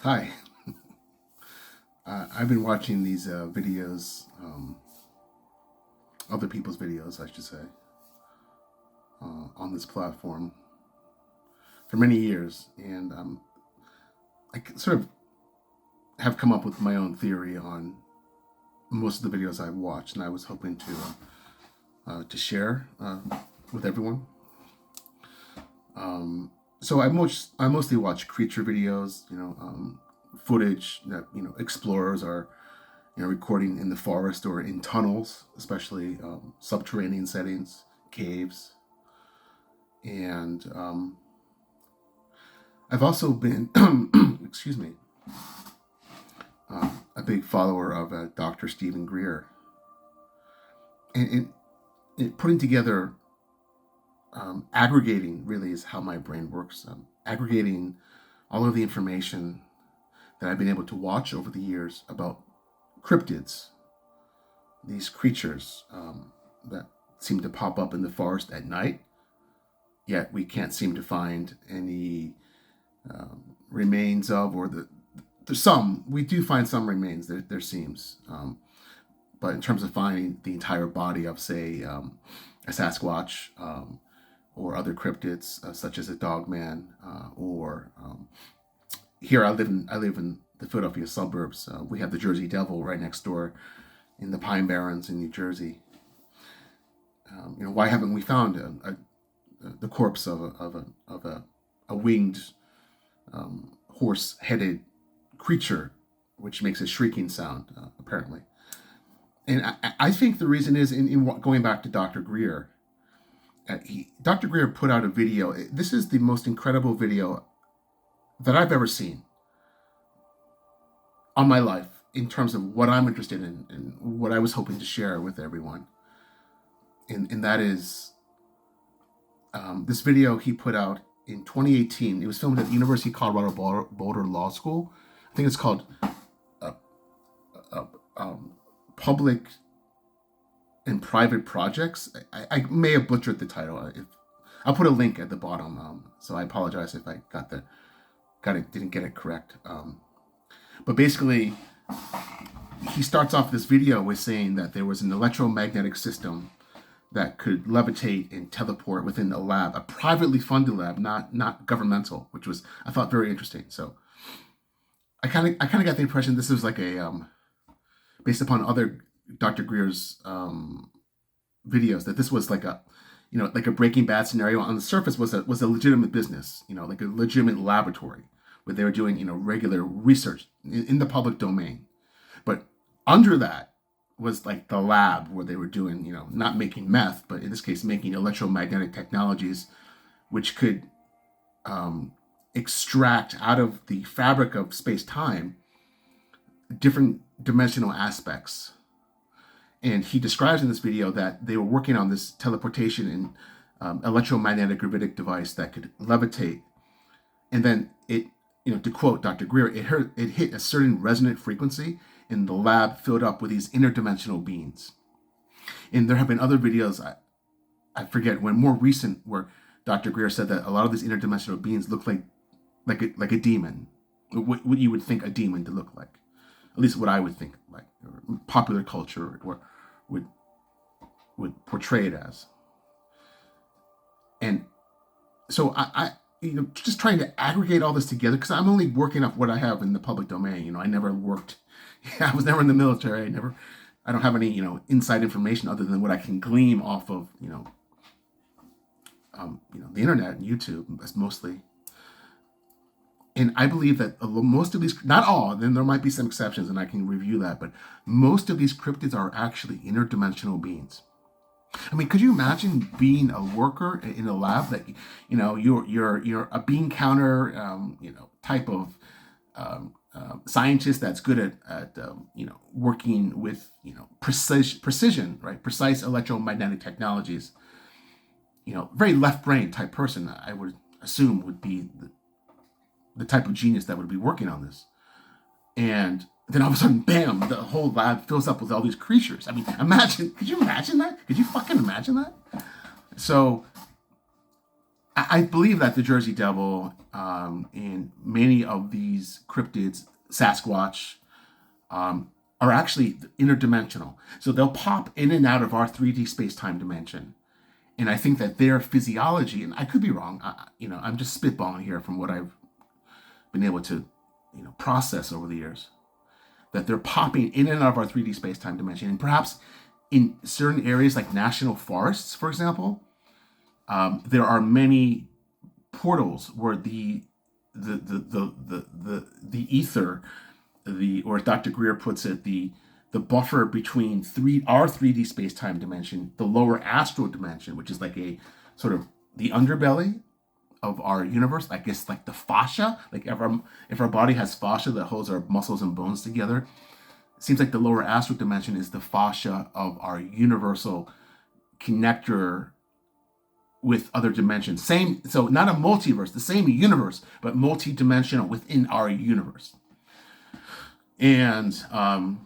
Hi. I've been watching these videos, other people's videos, I should say, on this platform for many years, and sort of have come up with my own theory on most of the videos I've watched, and I was hoping to share with everyone. So I mostly watch creature videos, footage that explorers are recording in the forest or in tunnels, especially subterranean settings, caves. And I've also been, excuse me, a big follower of Dr. Stephen Greer. And putting together, aggregating really is how my brain works. Aggregating all of the information that I've been able to watch over the years about cryptids, these creatures that seem to pop up in the forest at night, yet we can't seem to find any remains of, or there's some, we do find some remains, there seems, but in terms of finding the entire body of, say, a Sasquatch, or other cryptids, such as a dogman, or here I live in the Philadelphia suburbs. We have the Jersey Devil right next door in the Pine Barrens in New Jersey. Why haven't we found the corpse of a winged horse-headed creature, which makes a shrieking sound, apparently? And I think the reason is in going back to Dr. Greer. Dr. Greer put out a video. This is the most incredible video that I've ever seen on my life in terms of what I'm interested in and what I was hoping to share with everyone. And that is this video he put out in 2018. It was filmed at the University of Colorado Boulder Law School. I think it's called Public and Private Projects. I may have butchered the title. I'll put a link at the bottom. So I apologize if I didn't get it correct. But basically, he starts off this video with saying that there was an electromagnetic system that could levitate and teleport within a lab, a privately funded lab, not governmental, which was, I thought, very interesting. So I kind of got the impression this was like a based upon other Dr. Greer's videos, that this was like a Breaking Bad scenario. On the surface was a legitimate business, like a legitimate laboratory where they were doing regular research in the public domain. But under that was like the lab where they were doing, not making meth, but in this case making electromagnetic technologies which could extract out of the fabric of space-time different dimensional aspects. And he describes in this video that they were working on this teleportation and electromagnetic gravitic device that could levitate. And then it, to quote Dr. Greer, it hit a certain resonant frequency, and the lab filled up with these interdimensional beings. And there have been other videos, I forget when, more recent, where Dr. Greer said that a lot of these interdimensional beings look like a demon, what you would think a demon to look like. At least what I would think like, or popular culture would portray it as. And so I just trying to aggregate all this together, because I'm only working off what I have in the public domain. I never worked. I was never in the military. I don't have any inside information other than what I can glean off of the internet and YouTube mostly. And I believe that most of these, not all, then there might be some exceptions, and I can review that, but most of these cryptids are actually interdimensional beings. I mean, could you imagine being a worker in a lab that, you're a bean counter, type of scientist that's good at working with, precision, right? Precise electromagnetic technologies. Very left brain type person, I would assume would be the type of genius that would be working on this. And then all of a sudden, bam, the whole lab fills up with all these creatures. I mean, could you imagine that? Could you fucking imagine that? So I believe that the Jersey Devil and many of these cryptids, Sasquatch, are actually interdimensional. So they'll pop in and out of our 3D space-time dimension. And I think that their physiology, and I could be wrong, I'm just spitballing here from what I've been able to, process over the years, that they're popping in and out of our 3D space-time dimension. And perhaps in certain areas like national forests, for example, there are many portals where the ether, or as Dr. Greer puts it, the buffer between our 3D space-time dimension, the lower astral dimension, which is like a sort of the underbelly of our universe, I guess like the fascia, like if our body has fascia that holds our muscles and bones together, it seems like the lower astral dimension is the fascia of our universal connector with other dimensions. So not a multiverse, the same universe, but multi-dimensional within our universe. And I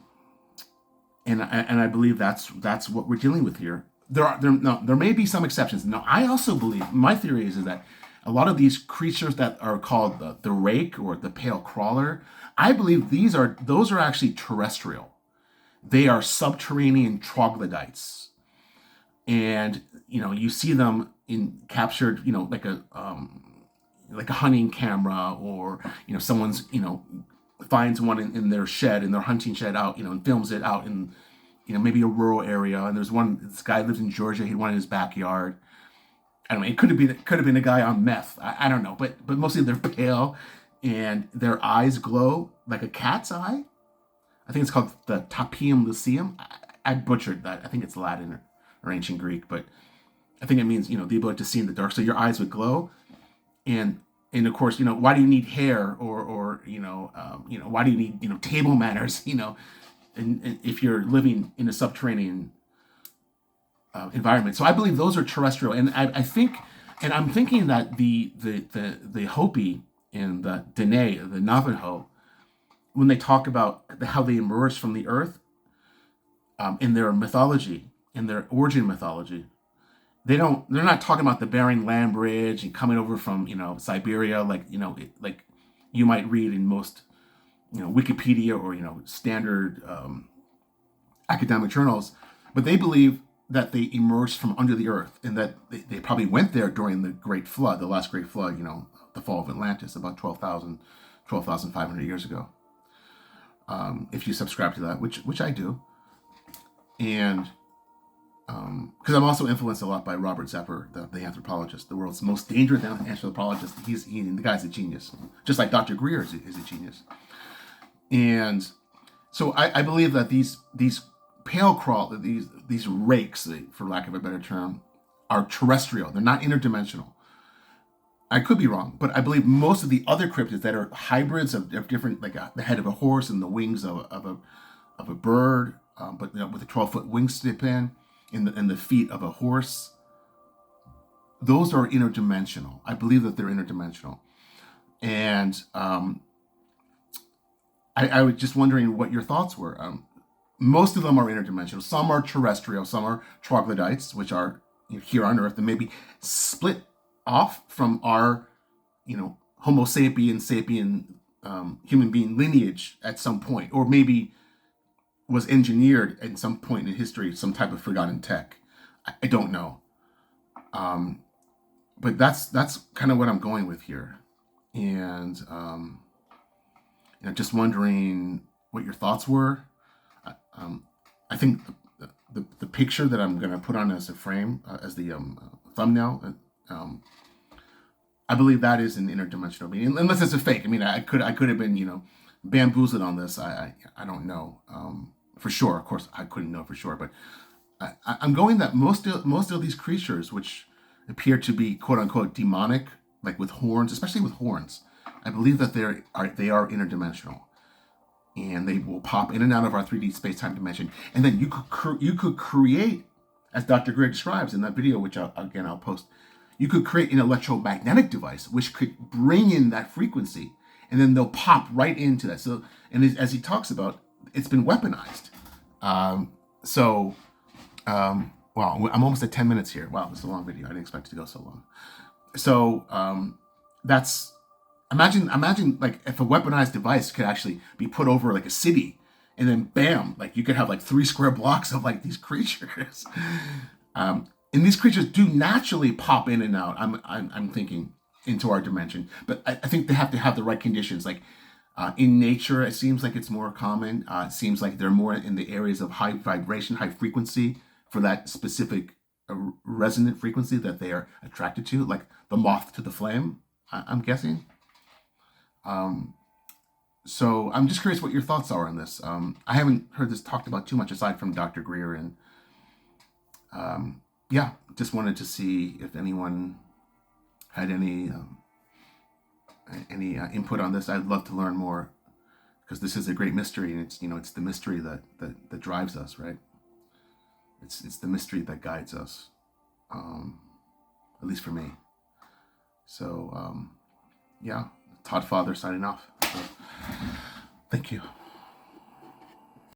believe that's what we're dealing with here. There may be some exceptions. Now, I also believe, my theory is that a lot of these creatures that are called the rake or the pale crawler, I believe those are actually terrestrial. They are subterranean troglodytes, and you see them captured, like a hunting camera, or someone's finds one in their shed, in their hunting shed out, and films it out in maybe a rural area. And this guy lives in Georgia. He had one in his backyard. I don't know. It could have been a guy on meth. I don't know. But mostly they're pale, and their eyes glow like a cat's eye. I think it's called the tapium luceum. I butchered that. I think it's Latin or ancient Greek, but I think it means the ability to see in the dark. So your eyes would glow, and of course, why do you need hair, or why do you need table manners? And if you're living in a subterranean environment. So I believe those are terrestrial, and I think, and I'm thinking that the Hopi and the Dene, the Navajo, when they talk about how they emerged from the earth, in their mythology, in their origin mythology, they're not talking about the Bering Land Bridge and coming over from Siberia, like you might read in most Wikipedia or standard academic journals, but they believe that they emerged from under the earth, and that they probably went there during the Great Flood, the last Great Flood, the fall of Atlantis, about 12,500 years ago. If you subscribe to that, which I do, and because I'm also influenced a lot by Robert Zepper, the anthropologist, the world's most dangerous anthropologist. The guy's a genius, just like Dr. Greer is a genius. And so I believe that these these rakes, for lack of a better term, are terrestrial. They're not interdimensional. I could be wrong, but I believe most of the other cryptids that are hybrids of different, like the head of a horse and the wings of a bird, but with a 12-foot wingspan, in the feet of a horse, those are interdimensional. I believe that they're interdimensional, and I was just wondering what your thoughts were. Most of them are interdimensional. Some are terrestrial. Some are troglodytes, which are here on Earth and maybe split off from our, Homo sapien human being lineage at some point, or maybe was engineered at some point in history, some type of forgotten tech. I don't know. But that's kind of what I'm going with here. And, just wondering what your thoughts were. I think the picture that I'm going to put on as a frame, as the thumbnail, I believe that is an interdimensional being, unless it's a fake. I mean, I could have been, bamboozled on this. I don't know for sure. Of course, I couldn't know for sure, but I'm going that most of these creatures, which appear to be quote unquote demonic, like with horns, especially with horns, I believe that they are interdimensional, and they will pop in and out of our 3D space-time dimension. And then you could create, as Dr. Gray describes in that video, which I'll post. You could create an electromagnetic device which could bring in that frequency, and then they'll pop right into that. So, and as he talks about, it's been weaponized. Wow, I'm almost at 10 minutes here. Wow, this is a long video. I didn't expect it to go so long. So that's imagine like if a weaponized device could actually be put over like a city, and then bam, like you could have like 3 square blocks of like these creatures. And these creatures do naturally pop in and out. I'm thinking into our dimension, but I think they have to have the right conditions. Like in nature, it seems like it's more common. It seems like they're more in the areas of high vibration, high frequency for that specific resonant frequency that they are attracted to, like the moth to the flame. I'm guessing. Um, so I'm just curious what your thoughts are on this. I haven't heard this talked about too much aside from Dr. Greer, and yeah, just wanted to see if anyone had any input on this. I'd love to learn more because this is a great mystery, and it's the mystery that drives us, right? It's the mystery that guides us, at least for me. So yeah, Todd Father signing off. So, thank you.